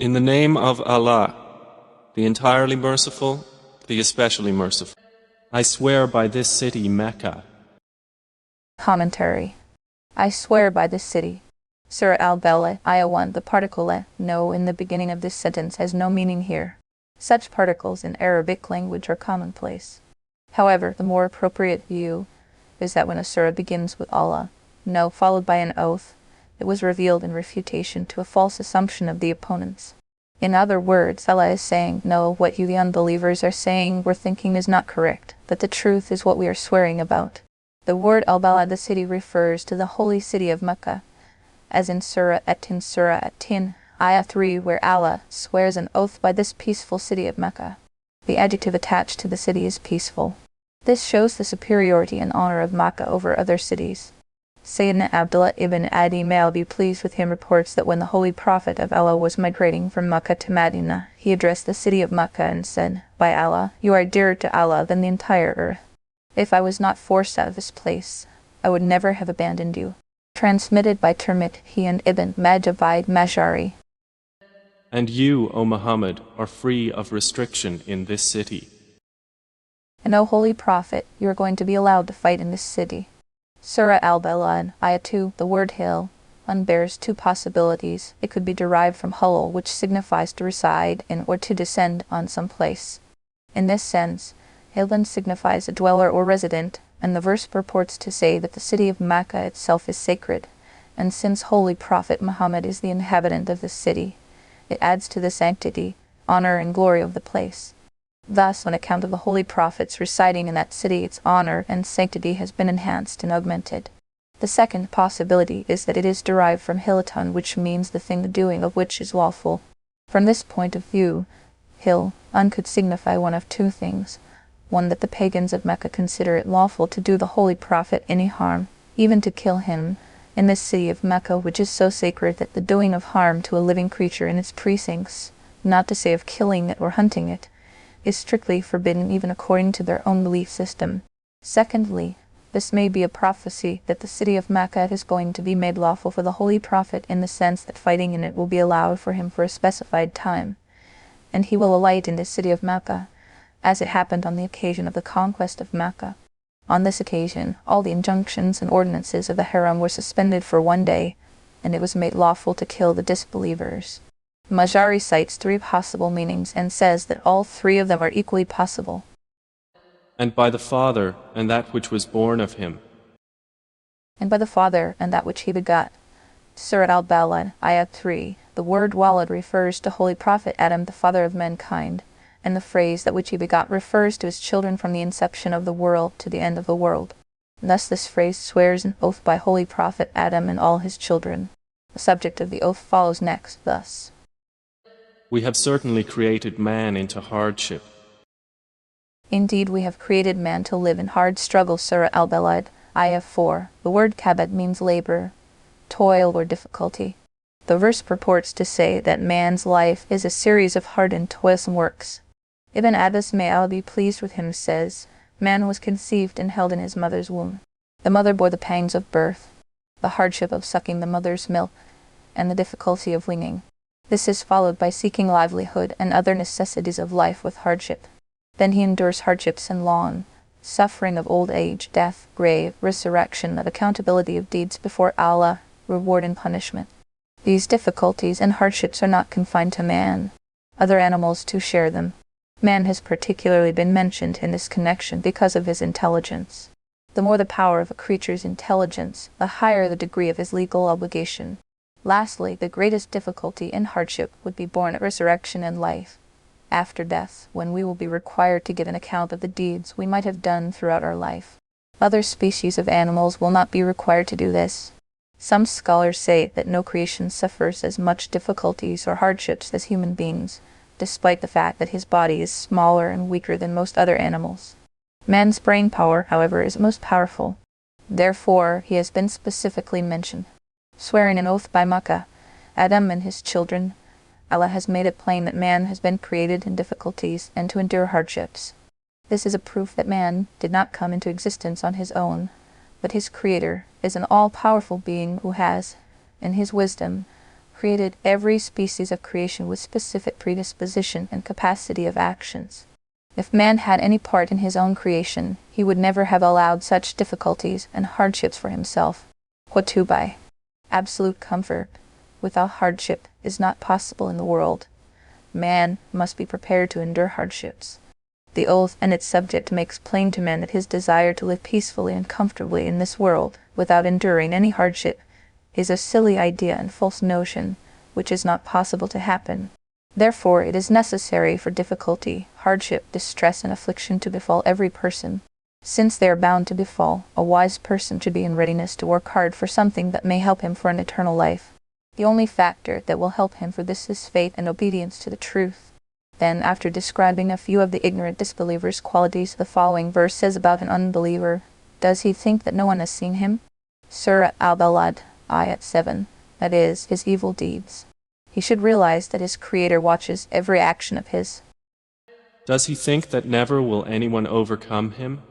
In the name of Allah, the entirely merciful, the especially merciful. I swear by this city, Mecca. Commentary. I swear by this city. Surah Al-Balad, Ayah 1. The particle no in the beginning of this sentence has no meaning here. Such particles in Arabic language are commonplace. However, the more appropriate view is that when a surah begins with Allah, no followed by an oath, it was revealed in refutation to a false assumption of the opponents. In other words, Allah is saying, no, what you the unbelievers are saying or thinking is not correct, that the truth is what we are swearing about. The word Al-Balad, the city, refers to the holy city of Mecca, as in Surah At-Tin, Ayah 3, where Allah swears an oath by this peaceful city of Mecca. The adjective attached to the city is peaceful. This shows the superiority and honor of Mecca over other cities. Sayyidina Abdullah ibn Adi, may Allah be pleased with him, reports that when the Holy Prophet of Allah was migrating from Mecca to Medina, he addressed the city of Mecca and said, "By Allah, you are dearer to Allah than the entire earth. If I was not forced out of this place, I would never have abandoned you." Transmitted by Tirmidhi and Ibn Majah Mashari. And you, O Muhammad, are free of restriction in this city. And O Holy Prophet, you are going to be allowed to fight in this city. Surah Al-Balad, Ayah 2. The word hill bears two possibilities. It could be derived from hulul, which signifies to reside in or to descend on some place. In this sense, hillan signifies a dweller or resident, and the verse purports to say that the city of Mecca itself is sacred, and since Holy Prophet Muhammad is the inhabitant of this city, it adds to the sanctity, honor, and glory of the place. Thus, on account of the Holy Prophets residing in that city, its honor and sanctity has been enhanced and augmented. The second possibility is that it is derived from hilatun, which means the thing the doing of which is lawful. From this point of view, hilun could signify one of two things. One, that the pagans of Mecca consider it lawful to do the Holy Prophet any harm, even to kill him, in this city of Mecca, which is so sacred that the doing of harm to a living creature in its precincts, not to say of killing it or hunting it, is strictly forbidden even according to their own belief system. Secondly, this may be a prophecy that the city of Mecca is going to be made lawful for the Holy Prophet in the sense that fighting in it will be allowed for him for a specified time, and he will alight in the city of Mecca, as it happened on the occasion of the conquest of Mecca. On this occasion, all the injunctions and ordinances of the harem were suspended for one day, and it was made lawful to kill the disbelievers. Majari cites three possible meanings and says that all three of them are equally possible. And by the Father, and that which was born of him. And by the Father, and that which he begot. Surah Al-Balad, Ayah 3. The word Walad refers to Holy Prophet Adam, the father of mankind, and the phrase that which he begot refers to his children from the inception of the world to the end of the world. Thus this phrase swears an oath by Holy Prophet Adam and all his children. The subject of the oath follows next, thus. We have certainly created man into hardship. Indeed, we have created man to live in hard struggle. Surah Al-Balad, Ayah 4. The word kabad means labor, toil, or difficulty. The verse purports to say that man's life is a series of hard and toilsome works. Ibn Abbas, may Allah be pleased with him, says, "Man was conceived and held in his mother's womb. The mother bore the pangs of birth, the hardship of sucking the mother's milk, and the difficulty of weaning. This is followed by seeking livelihood and other necessities of life with hardship. Then he endures hardships and long suffering of old age, death, grave, resurrection, of accountability of deeds before Allah, reward and punishment. These difficulties and hardships are not confined to man. Other animals too share them. Man has particularly been mentioned in this connection because of his intelligence. The more the power of a creature's intelligence, the higher the degree of his legal obligation. Lastly, the greatest difficulty and hardship would be born at resurrection and life, after death, when we will be required to give an account of the deeds we might have done throughout our life. Other species of animals will not be required to do this. Some scholars say that no creation suffers as much difficulties or hardships as human beings, despite the fact that his body is smaller and weaker than most other animals. Man's brain power, however, is most powerful. Therefore, he has been specifically mentioned. Swearing an oath by Mecca, Adam and his children, Allah has made it plain that man has been created in difficulties and to endure hardships. This is a proof that man did not come into existence on his own, but his Creator is an all-powerful being who has, in his wisdom, created every species of creation with specific predisposition and capacity of actions. If man had any part in his own creation, he would never have allowed such difficulties and hardships for himself. Hutubai. Absolute comfort without hardship is not possible in the world. Man must be prepared to endure hardships. The oath and its subject makes plain to men that his desire to live peacefully and comfortably in this world, without enduring any hardship, is a silly idea and false notion, which is not possible to happen. Therefore it is necessary for difficulty, hardship, distress, and affliction to befall every person. Since they are bound to befall, a wise person should be in readiness to work hard for something that may help him for an eternal life. The only factor that will help him for this is faith and obedience to the truth. Then, after describing a few of the ignorant disbelievers' qualities, the following verse says about an unbeliever, "Does he think that no one has seen him?" Surah Al-Balad, Ayat 7, that is, his evil deeds. He should realize that his Creator watches every action of his. Does he think that never will anyone overcome him?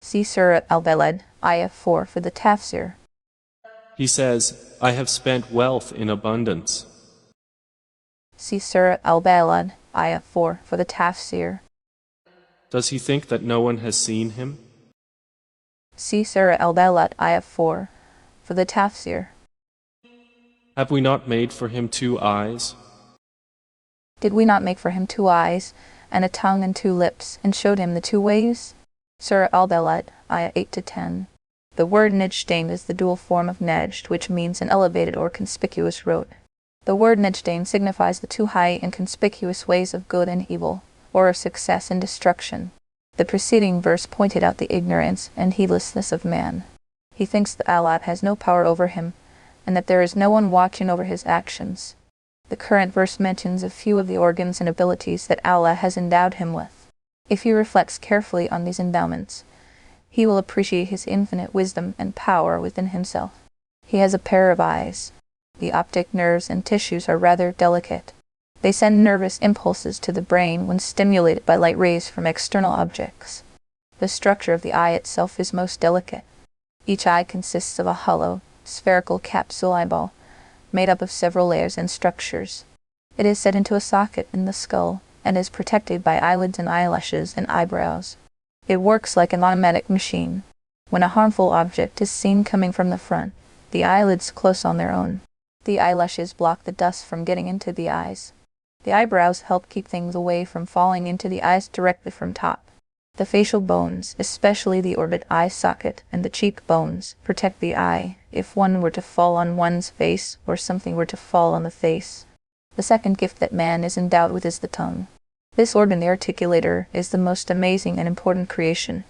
See Surah Al-Balad, Ayat 4 for the Tafsir. He says, I have spent wealth in abundance. See Surah Al-Balad, Ayat 4 for the Tafsir. Does he think that no one has seen him? See Surah Al-Balad, Ayat 4 for the Tafsir. Have we not made for him 2 eyes? Did we not make for him 2 eyes, and a tongue and 2 lips, and showed him the 2 ways? Surah Al-Balad, Ayat 8-10. The word Nejdain is the dual form of Nejd, which means an elevated or conspicuous road. The word Nejdain signifies the 2 high and conspicuous ways of good and evil, or of success and destruction. The preceding verse pointed out the ignorance and heedlessness of man. He thinks that Allah has no power over him, and that there is no one watching over his actions. The current verse mentions a few of the organs and abilities that Allah has endowed him with. If he reflects carefully on these endowments, he will appreciate his infinite wisdom and power within himself. He has a pair of eyes. The optic nerves and tissues are rather delicate. They send nervous impulses to the brain when stimulated by light rays from external objects. The structure of the eye itself is most delicate. Each eye consists of a hollow, spherical capsule eyeball, made up of several layers and structures. It is set into a socket in the skull, and is protected by eyelids and eyelashes and eyebrows. It works like an automatic machine. When a harmful object is seen coming from the front, the eyelids close on their own. The eyelashes block the dust from getting into the eyes. The eyebrows help keep things away from falling into the eyes directly from top. The facial bones, especially the orbit eye socket and the cheek bones, protect the eye if one were to fall on one's face or something were to fall on the face. The second gift that man is endowed with is the tongue. This organ, the articulator, is the most amazing and important creation.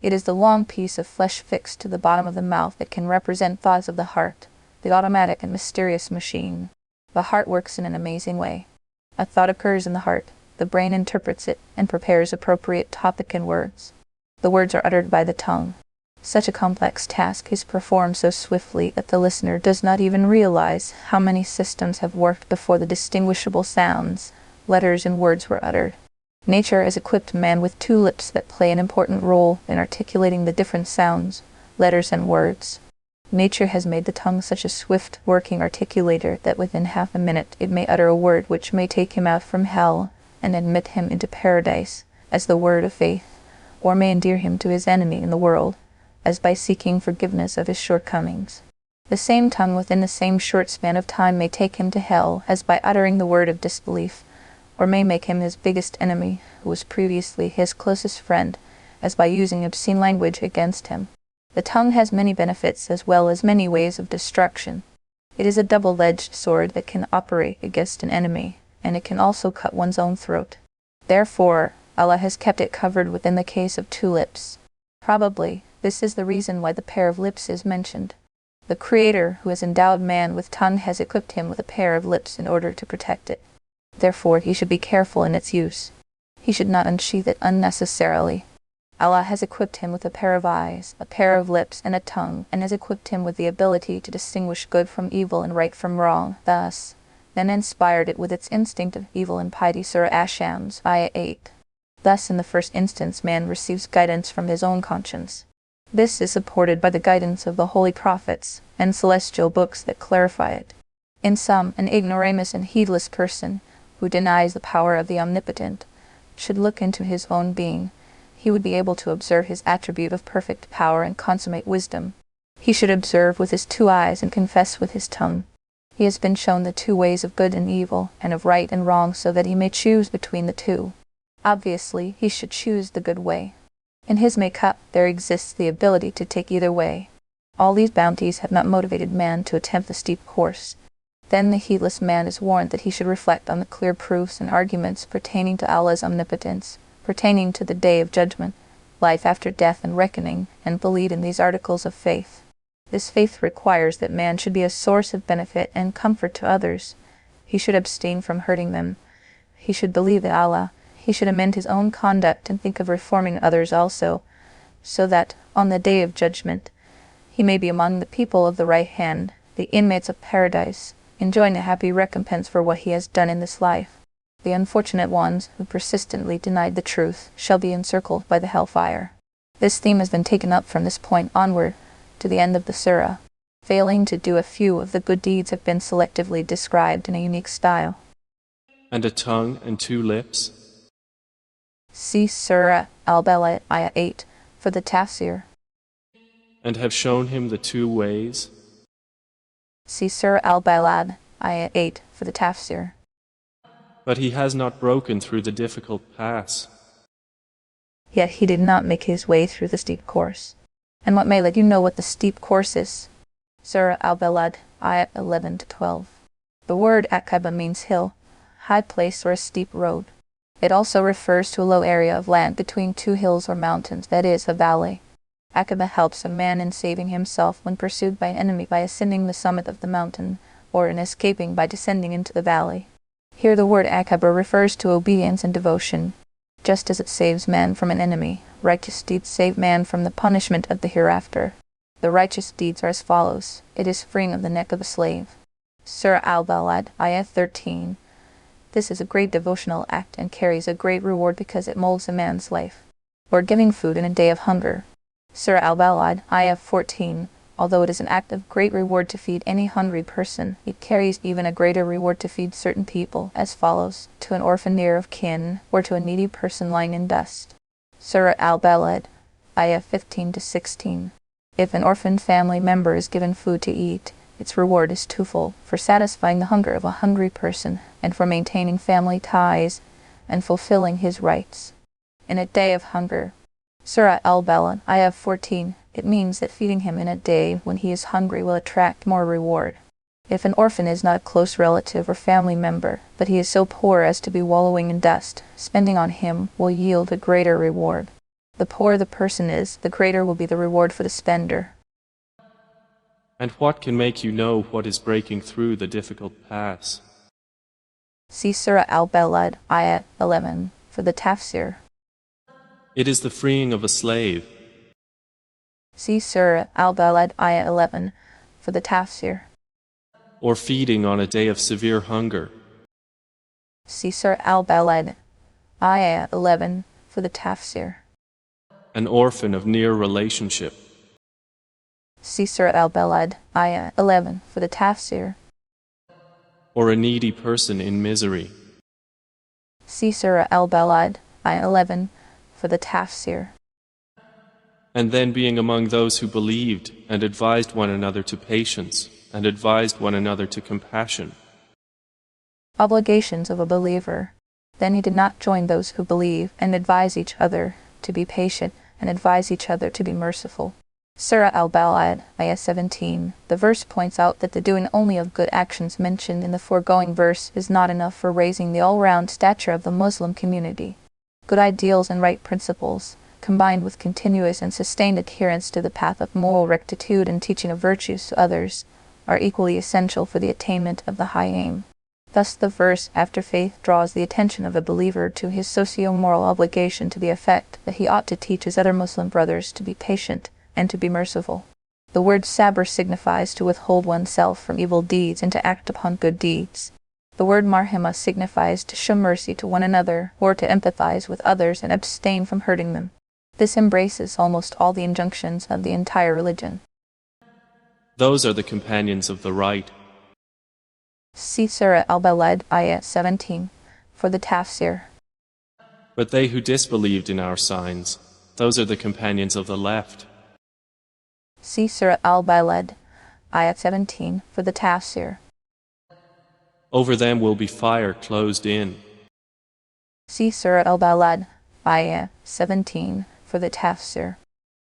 It is the long piece of flesh fixed to the bottom of the mouth that can represent thoughts of the heart, the automatic and mysterious machine. The heart works in an amazing way. A thought occurs in the heart. The brain interprets it and prepares appropriate topic and words. The words are uttered by the tongue. Such a complex task is performed so swiftly that the listener does not even realize how many systems have worked before the distinguishable sounds, letters, and words were uttered. Nature has equipped man with 2 lips that play an important role in articulating the different sounds, letters, and words. Nature has made the tongue such a swift working articulator that within half a minute it may utter a word which may take him out from hell and admit him into paradise as the word of faith, or may endear him to his enemy in the world, as by seeking forgiveness of his shortcomings. The same tongue within the same short span of time may take him to hell as by uttering the word of disbelief, or may make him his biggest enemy, who was previously his closest friend, as by using obscene language against him. The tongue has many benefits as well as many ways of destruction. It is a double-edged sword that can operate against an enemy, and it can also cut one's own throat. Therefore, Allah has kept it covered within the case of 2 lips. Probably, this is the reason why the pair of lips is mentioned. The Creator, who has endowed man with tongue, has equipped him with a pair of lips in order to protect it. Therefore, he should be careful in its use. He should not unsheath it unnecessarily. Allah has equipped him with a pair of eyes, a pair of lips, and a tongue, and has equipped him with the ability to distinguish good from evil and right from wrong. Thus, then inspired it with its instinct of evil and piety. Surah Ash-Shams, Ayah 8. Thus, in the first instance, man receives guidance from his own conscience. This is supported by the guidance of the holy prophets and celestial books that clarify it. In sum, an ignoramus and heedless person, who denies the power of the Omnipotent, should look into his own being. He would be able to observe his attribute of perfect power and consummate wisdom. He should observe with his 2 eyes and confess with his tongue. He has been shown the 2 ways of good and evil, and of right and wrong, so that he may choose between the 2. Obviously, he should choose the good way. In his make-up, there exists the ability to take either way. All these bounties have not motivated man to attempt the steep course. Then the heedless man is warned that he should reflect on the clear proofs and arguments pertaining to Allah's omnipotence, pertaining to the day of judgment, life after death and reckoning, and believe in these articles of faith. This faith requires that man should be a source of benefit and comfort to others. He should abstain from hurting them. He should believe in Allah. He should amend his own conduct and think of reforming others also, so that, on the day of judgment, he may be among the people of the right hand, the inmates of paradise, enjoying a happy recompense for what he has done in this life. The unfortunate ones who persistently denied the truth shall be encircled by the hellfire. This theme has been taken up from this point onward to the end of the surah. Failing to do a few of the good deeds have been selectively described in a unique style. And a tongue and 2 lips? See Surah Al-Balad, Ayah 8, for the Tafsir. And have shown him the 2 ways? See Surah Al-Balad, Ayah 8, for the Tafsir. But he has not broken through the difficult pass. Yet he did not make his way through the steep course. And what may let you know what the steep course is? Surah Al-Balad, Ayah 11 to 12. The word Aqaba means hill, high place, or a steep road. It also refers to a low area of land between 2 hills or mountains, that is, a valley. Aqaba helps a man in saving himself when pursued by an enemy by ascending the summit of the mountain, or in escaping by descending into the valley. Here the word Aqaba refers to obedience and devotion. Just as it saves man from an enemy, righteous deeds save man from the punishment of the hereafter. The righteous deeds are as follows. It is freeing of the neck of a slave. Surah Al-Balad, Ayah 13. This is a great devotional act and carries a great reward because it molds a man's life. Or giving food in a day of hunger. Surah Al-Balad, Ayah 14. Although it is an act of great reward to feed any hungry person, it carries even a greater reward to feed certain people, as follows: to an orphan near of kin, or to a needy person lying in dust. Surah Al-Balad, Ayah 15 to 16. If an orphan family member is given food to eat, its reward is twofold: for satisfying the hunger of a hungry person, and for maintaining family ties and fulfilling his rights. In a day of hunger. Surah Al-Balad, Ayah 14. It means that feeding him in a day when he is hungry will attract more reward. If an orphan is not a close relative or family member, but he is so poor as to be wallowing in dust, spending on him will yield a greater reward. The poorer the person is, the greater will be the reward for the spender. And what can make you know what is breaking through the difficult pass? See Surah Al-Balad, Ayah 11, for the Tafsir. It is the freeing of a slave. See Surah Al-Balad, Ayah 11, for the Tafsir. Or feeding on a day of severe hunger. See Surah Al-Balad, Ayah 11, for the Tafsir. An orphan of near relationship. See Surah Al-Balad, Ayah 11, for the Tafsir. Or a needy person in misery. See Surah Al-Balad, Ayah 11, for the Tafsir. And then being among those who believed and advised one another to patience and advised one another to compassion. Obligations of a believer. Then he did not join those who believe and advise each other to be patient and advise each other to be merciful. Surah Al-Balad, Ayah 17. The verse points out that the doing only of good actions mentioned in the foregoing verse is not enough for raising the all-round stature of the Muslim community. Good ideals and right principles, combined with continuous and sustained adherence to the path of moral rectitude and teaching of virtues to others, are equally essential for the attainment of the high aim. Thus the verse after faith draws the attention of a believer to his socio-moral obligation to the effect that he ought to teach his other Muslim brothers to be patient and to be merciful. The word sabr signifies to withhold oneself from evil deeds and to act upon good deeds. The word marhama signifies to show mercy to one another or to empathize with others and abstain from hurting them. This embraces almost all the injunctions of the entire religion. Those are the companions of the right. See Surah Al-Balad, Ayah 17, for the Tafsir. But they who disbelieved in our signs, those are the companions of the left. See Surah Al-Balad, Ayah 17, for the Tafsir. Over them will be fire closed in. See Surah Al-Balad, Ayah 17, for the Tafsir.